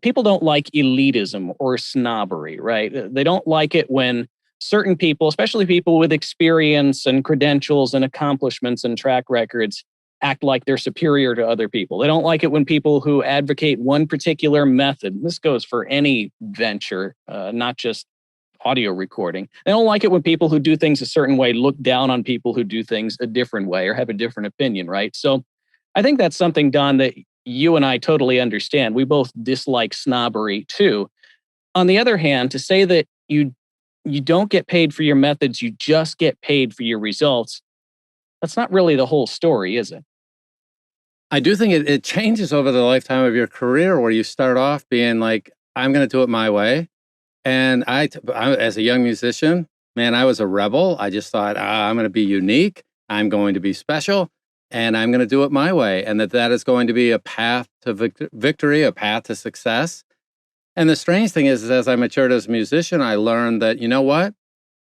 people don't like elitism or snobbery, right? They don't like it when certain people, especially people with experience and credentials and accomplishments and track records, act like they're superior to other people. They don't like it when people who advocate one particular method, this goes for any venture, not just audio recording. They don't like it when people who do things a certain way look down on people who do things a different way or have a different opinion, right? So I think that's something, Don, that you and I totally understand. We both dislike snobbery too. On the other hand, to say that you don't get paid for your methods, you just get paid for your results, that's not really the whole story, is it? I do think it changes over the lifetime of your career where you start off being like, I'm going to do it my way. And as a young musician, man, I was a rebel. I just thought, I'm going to be unique. I'm going to be special and I'm going to do it my way. And that is going to be a path to victory, a path to success. And the strange thing is as I matured as a musician, I learned that, you know what?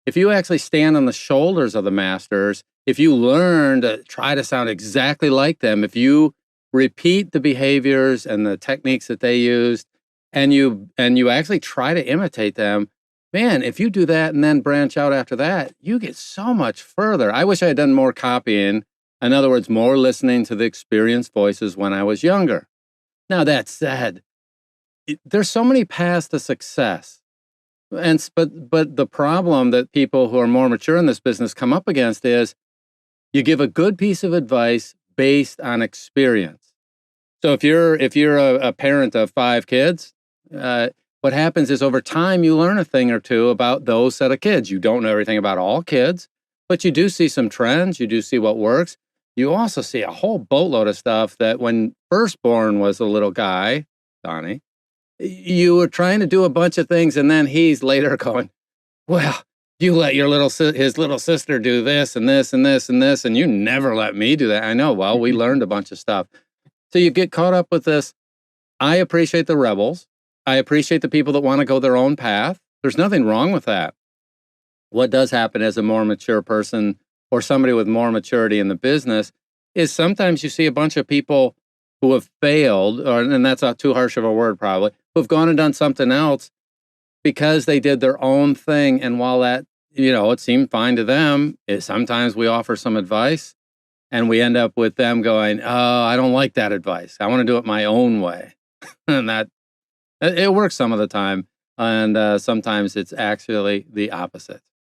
If you actually stand on the shoulders of the masters, if you learn to try to sound exactly like them, if you repeat the behaviors and the techniques that they used, and you actually try to imitate them, man, if you do that and then branch out after that, you get so much further. I wish I had done more copying. In other words, more listening to the experienced voices when I was younger. Now, that said, there's so many paths to success. But the problem that people who are more mature in this business come up against is you give a good piece of advice based on experience. So if you're a parent of 5 kids, what happens is over time you learn a thing or two about those set of kids. You don't know everything about all kids, but you do see some trends. You do see what works. You also see a whole boatload of stuff that when firstborn was a little guy, Donnie, you were trying to do a bunch of things, and then he's later going, well, you let his little sister do this and this and this and this, and you never let me do that. I know. Well, we learned a bunch of stuff. So you get caught up with this. I appreciate the rebels. I appreciate the people that want to go their own path. There's nothing wrong with that. What does happen as a more mature person or somebody with more maturity in the business is sometimes you see a bunch of people who have failed, and that's not too harsh of a word probably, who've gone and done something else because they did their own thing. And while that, it seemed fine to them, sometimes we offer some advice and we end up with them going, oh, I don't like that advice. I want to do it my own way. And it works some of the time. And sometimes it's actually the opposite.